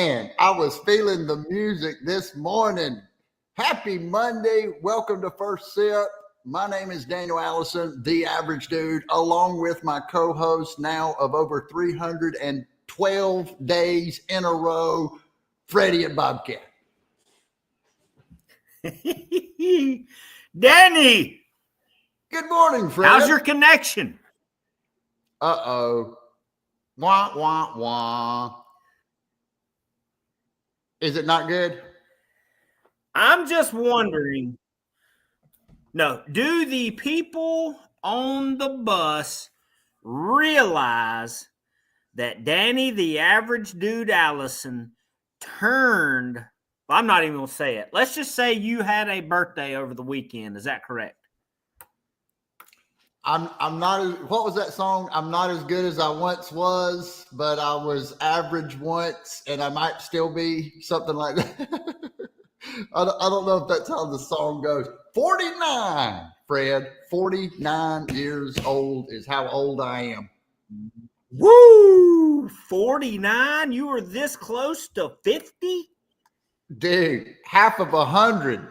Man, I was feeling the music this morning. Happy Monday. Welcome to First Sip. My name is Daniel Allison, the average dude, along with my co-host now of over 312 days in a row, Freddie at Bobcat. Danny! Good morning, Fred. How's your connection? Uh-oh. Wah, wah, wah. Is it not good? I'm just wondering. No, do the people on the bus realize that Danny, the average dude Allison, turned? Well, I'm not even going to say it. Let's just say you had a birthday over the weekend. Is that correct? I'm not as, what was that song? I'm not as good as I once was, but I was average once, and I might still be, something like that. I don't know if that's how the song goes. 49, Fred. 49 years old is how old I am. Woo! 49? You were this close to 50? Dude, half of 100.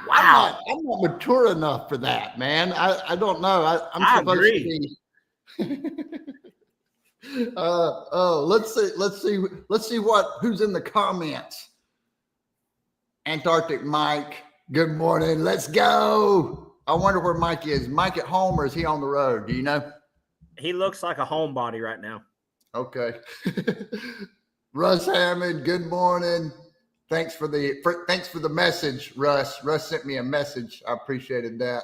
Wow. I'm not mature enough for that, man. I don't know. I'm supposed agree. to be. Let's see who's in the comments. Antarctic Mike, good morning. Let's go. I wonder where Mike is. Mike at home, or is he on the road? Do you know? He looks like a homebody right now. Okay. Russ Hammond, good morning. Thanks for the message, Russ. Russ sent me a message. I appreciated that.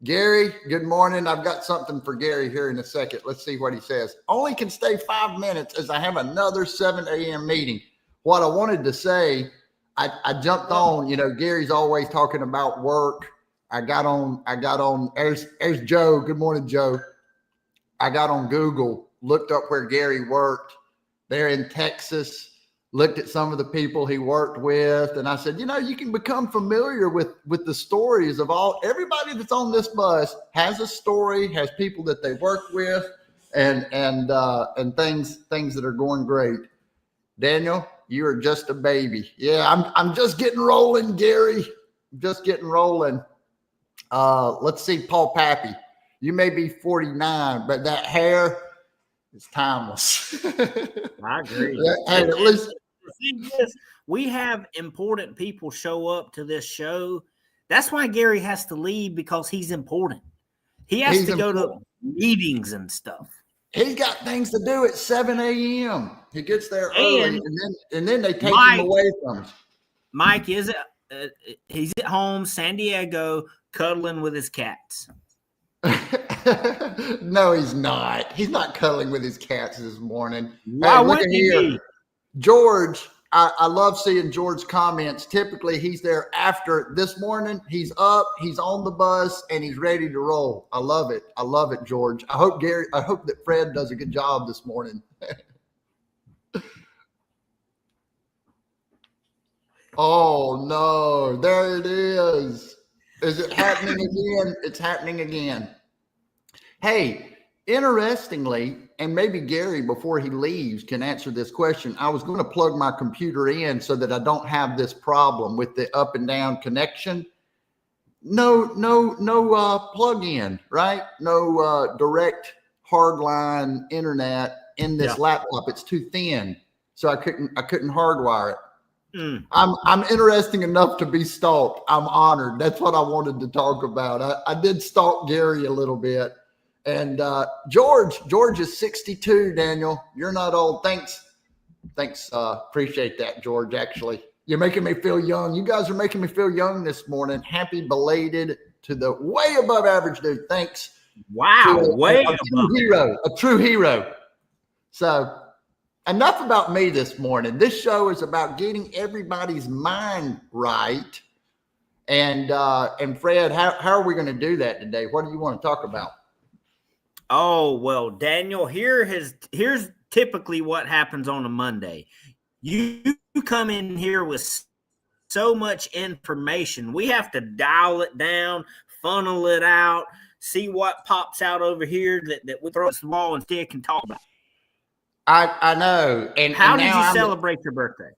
Gary, good morning. I've got something for Gary here in a second. Let's see what he says. Only can stay 5 minutes as I have another 7 a.m. meeting. What I wanted to say, I jumped on, Gary's always talking about work. I got on, there's Joe. Good morning, Joe. I got on Google, looked up where Gary worked. They're in Texas. Looked at some of the people he worked with, and I said, you can become familiar with the stories of everybody that's on this bus has a story, has people that they work with, and things that are going great. Daniel, you are just a baby. Yeah, I'm just getting rolling, Gary. Just getting rolling. Let's see, Paul Pappy. You may be 49, but that hair, it's timeless. I agree. And at least the thing is, we have important people show up to this show. That's why Gary has to leave, because he's important. He has to go to meetings and stuff. He's got things to do at 7 a.m. He gets there early, and then they take him away from us. Mike is he's at home, San Diego, cuddling with his cats. No, he's not. He's not cuddling with his cats this morning. Why wouldn't he be? George, I love seeing George's comments. Typically, he's there after this morning. He's up, he's on the bus, and he's ready to roll. I love it. I love it, George. I hope that Fred does a good job this morning. Oh, no. There it is. Is it happening again? It's happening again. Hey, interestingly, and maybe Gary, before he leaves, can answer this question. I was going to plug my computer in so that I don't have this problem with the up and down connection. No plug-in, right? No direct hardline internet in this laptop. It's too thin, so I couldn't hardwire it. I'm interesting enough to be stalked. I'm honored. That's what I wanted to talk about. I did stalk Gary a little bit. And George is 62, Daniel. You're not old. Thanks. Appreciate that, George. Actually, you're making me feel young. You guys are making me feel young this morning. Happy belated to the way above average dude. Thanks. Wow, a true hero. So enough about me this morning. This show is about getting everybody's mind right. And Fred, how are we going to do that today? What do you want to talk about? Oh, well, Daniel, here's typically what happens on a Monday. You come in here with so much information. We have to dial it down, funnel it out, see what pops out over here that we throw at the wall and still can talk about. I know. How and did now you I'm, celebrate your birthday?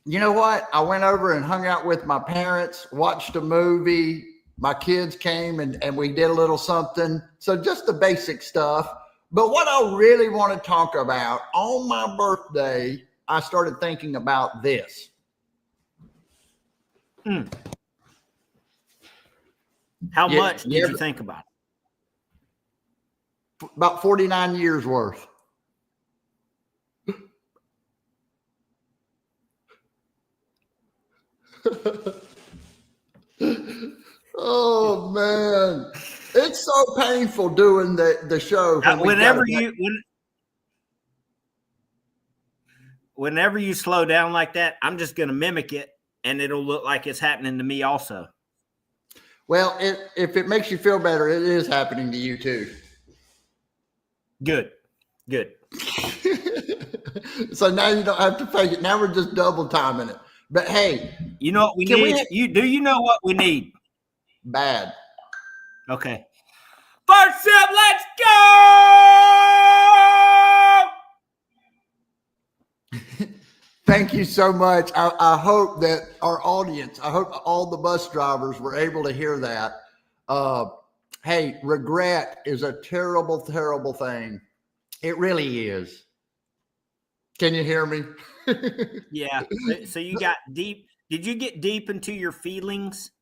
you know what? I went over and hung out with my parents, watched a movie. My kids came and we did a little something. So just the basic stuff. But what I really want to talk about on my birthday, I started thinking about this. How Yeah, much did you think about it? About 49 years worth. Oh man, it's so painful doing the show. Whenever you slow down like that, I'm just going to mimic it, and it'll look like it's happening to me also. Well, if it makes you feel better, it is happening to you too. Good. So now you don't have to fake it. Now we're just double timing it. But hey, you know what we need? You know what we need? Bad. Okay. First sip, let's go! Thank you so much. I hope that our audience, I hope all the bus drivers were able to hear that. Hey, regret is a terrible, terrible thing. It really is. Can you hear me? Yeah. So you got deep. Did you get deep into your feelings?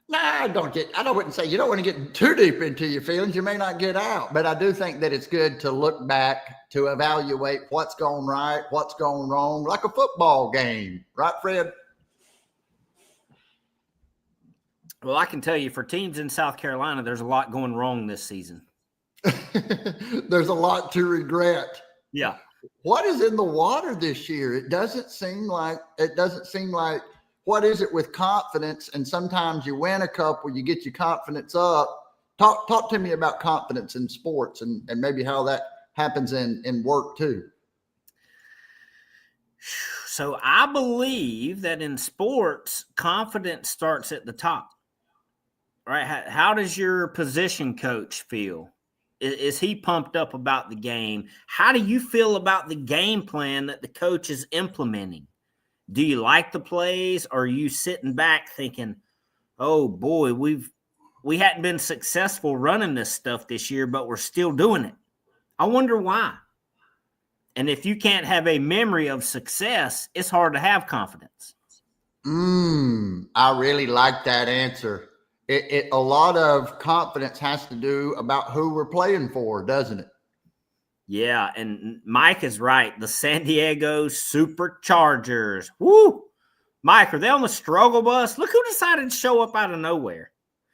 Nah, I wouldn't say you don't want to get too deep into your feelings. You may not get out, but I do think that it's good to look back, to evaluate what's gone right, what's gone wrong, like a football game. Right, Fred? Well, I can tell you for teams in South Carolina, there's a lot going wrong this season. There's a lot to regret. Yeah. What is in the water this year? It doesn't seem like what is it with confidence? And sometimes you win a couple, you get your confidence up. Talk to me about confidence in sports and maybe how that happens in work too. So I believe that in sports, confidence starts at the top. Right? How does your position coach feel? Is he pumped up about the game? How do you feel about the game plan that the coach is implementing? Do you like the plays, or are you sitting back thinking, oh boy, we hadn't been successful running this stuff this year, but we're still doing it? I wonder why. And if you can't have a memory of success, it's hard to have confidence. I really like that answer. A lot of confidence has to do about who we're playing for, doesn't it? Yeah, and Mike is right. The San Diego Superchargers. Woo! Mike, are they on the struggle bus? Look who decided to show up out of nowhere.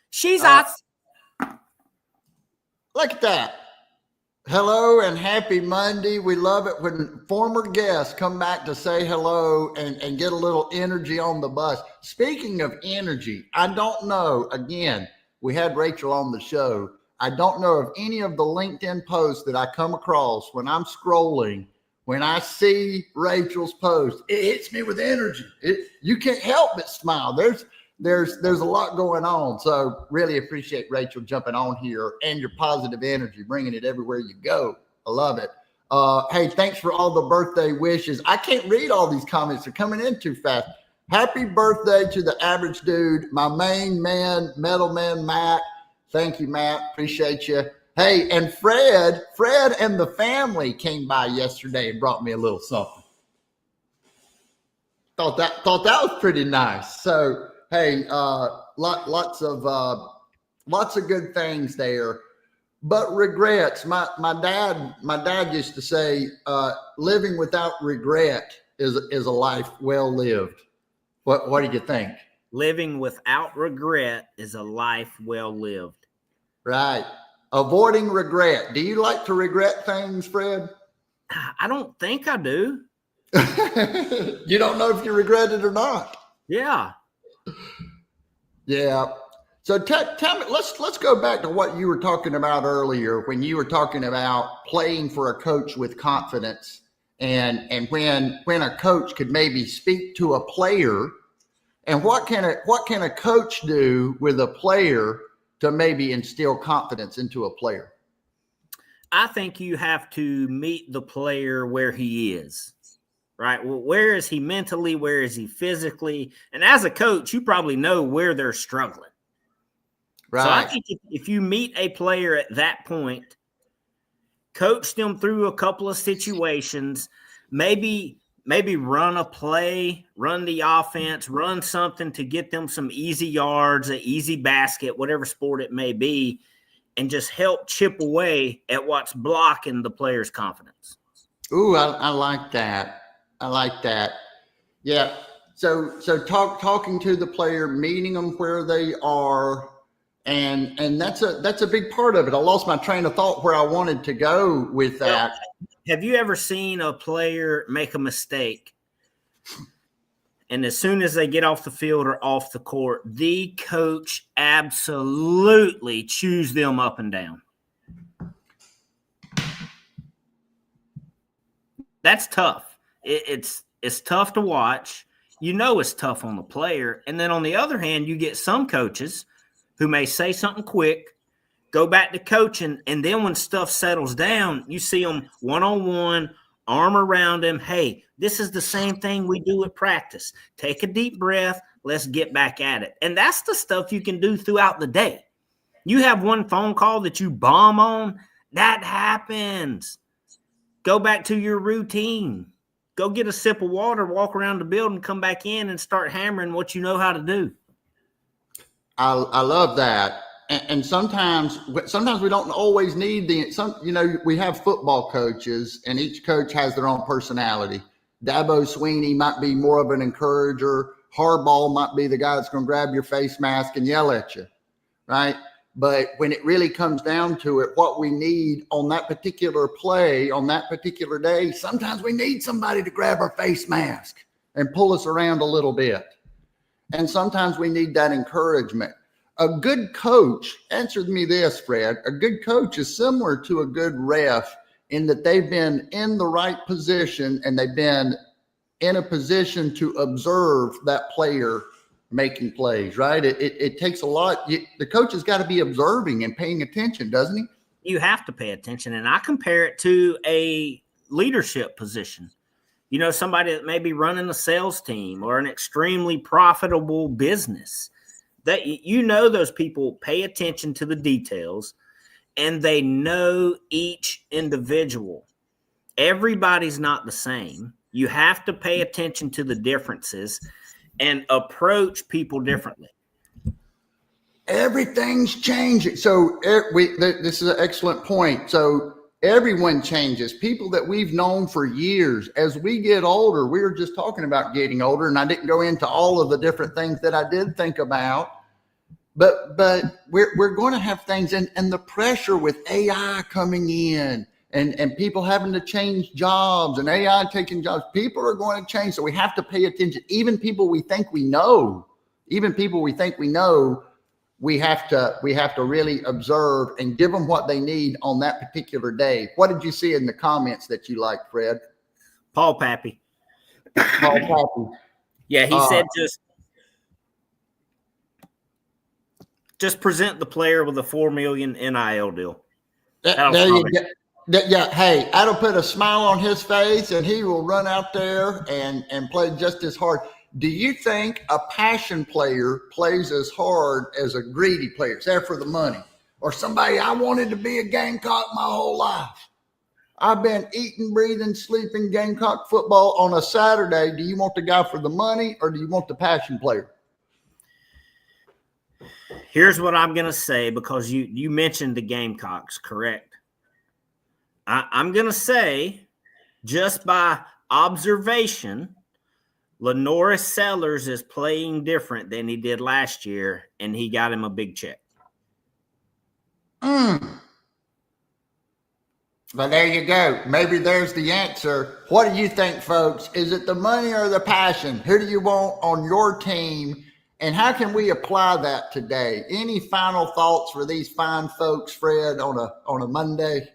She's us. Look at that. Hello and happy Monday. We love it when former guests come back to say hello and get a little energy on the bus. Speaking of energy, I don't know. Again, we had Rachel on the show. I don't know of any of the LinkedIn posts that I come across when I'm scrolling. When I see Rachel's post, it hits me with energy. You can't help but smile. There's a lot going on. So really appreciate Rachel jumping on here and your positive energy, bringing it everywhere you go. I love it. Hey, thanks for all the birthday wishes. I can't read all these comments. They're coming in too fast. Happy birthday to the average dude, my main man, Metal Man Matt. Thank you, Matt. Appreciate you. Hey, and Fred and the family came by yesterday and brought me a little something. Thought that was pretty nice. So, hey, lots of good things there, but regrets. My dad used to say, living without regret is a life well lived. What do you think? Living without regret is a life well lived. Right. Avoiding regret. Do you like to regret things, Fred? I don't think I do. You don't know if you regret it or not. Yeah. Yeah. So tell me, let's go back to what you were talking about earlier when you were talking about playing for a coach with confidence and when a coach could maybe speak to a player, and what can a coach do with a player to maybe instill confidence into a player? I think you have to meet the player where he is, right? Well, where is he mentally? Where is he physically? And as a coach, you probably know where they're struggling. Right. So I think if you meet a player at that point, coach them through a couple of situations, maybe run a play, run the offense, run something to get them some easy yards, an easy basket, whatever sport it may be, and just help chip away at what's blocking the player's confidence. Ooh, I like that. I like that. Yeah. So talking to the player, meeting them where they are, and that's a big part of it. I lost my train of thought where I wanted to go with that. Have you ever seen a player make a mistake, and as soon as they get off the field or off the court, the coach absolutely chews them up and down? That's tough. It's tough to watch. You know it's tough on the player. And then on the other hand, you get some coaches who may say something quick, go back to coaching, and then when stuff settles down, you see them one-on-one, arm around him. Hey, this is the same thing we do at practice. Take a deep breath. Let's get back at it. And that's the stuff you can do throughout the day. You have one phone call that you bomb on, that happens. Go back to your routine. Go get a sip of water, walk around the building, come back in and start hammering what you know how to do. I love that. And sometimes we don't always need we have football coaches, and each coach has their own personality. Dabo Swinney might be more of an encourager. Harbaugh might be the guy that's going to grab your face mask and yell at you, right? But when it really comes down to it, what we need on that particular play, on that particular day, sometimes we need somebody to grab our face mask and pull us around a little bit. And sometimes we need that encouragement. A good coach, answer me this, Fred, a good coach is similar to a good ref in that they've been in the right position and they've been in a position to observe that player making plays, right? It takes a lot. The coach has got to be observing and paying attention, doesn't he? You have to pay attention. And I compare it to a leadership position. You know, somebody that may be running a sales team or an extremely profitable business. That those people pay attention to the details and they know each individual. Everybody's not the same. You have to pay attention to the differences and approach people differently. Everything's changing. So this is an excellent point. So everyone changes. People that we've known for years, as we get older, we were just talking about getting older, and I didn't go into all of the different things that I did think about. But we're going to have things, and the pressure with AI coming in and people having to change jobs and AI taking jobs, people are going to change. So we have to pay attention. Even people we think we know, we have to really observe and give them what they need on that particular day. What did you see in the comments that you liked, Fred? Paul Pappy. Yeah, he said just present the player with a $4 million NIL deal. There you go. Yeah, hey, that'll put a smile on his face, and he will run out there and play just as hard. Do you think a passion player plays as hard as a greedy player? It's there for the money. Or somebody, I wanted to be a Gamecock my whole life. I've been eating, breathing, sleeping Gamecock football on a Saturday. Do you want the guy for the money, or do you want the passion player? Here's what I'm going to say, because you mentioned the Gamecocks, correct? I'm going to say, just by observation, Lenoris Sellers is playing different than he did last year, and he got him a big check. But there you go. Maybe there's the answer. What do you think, folks? Is it the money or the passion? Who do you want on your team? And how can we apply that today? Any final thoughts for these fine folks, Fred, on a Monday?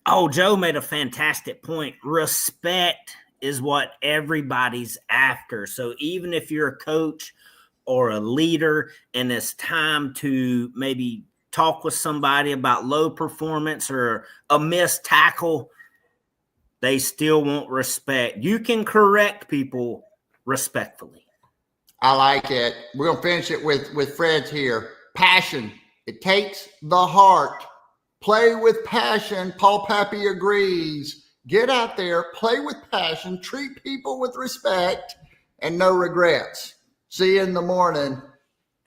Oh, Joe made a fantastic point. Respect is what everybody's after. So even if you're a coach or a leader and it's time to maybe talk with somebody about low performance or a missed tackle, they still want respect. You can correct people respectfully. I like it. We're going to finish it with Fred's here. Passion. It takes the heart. Play with passion. Paul Pappy agrees. Get out there, play with passion, treat people with respect, and no regrets. See you in the morning.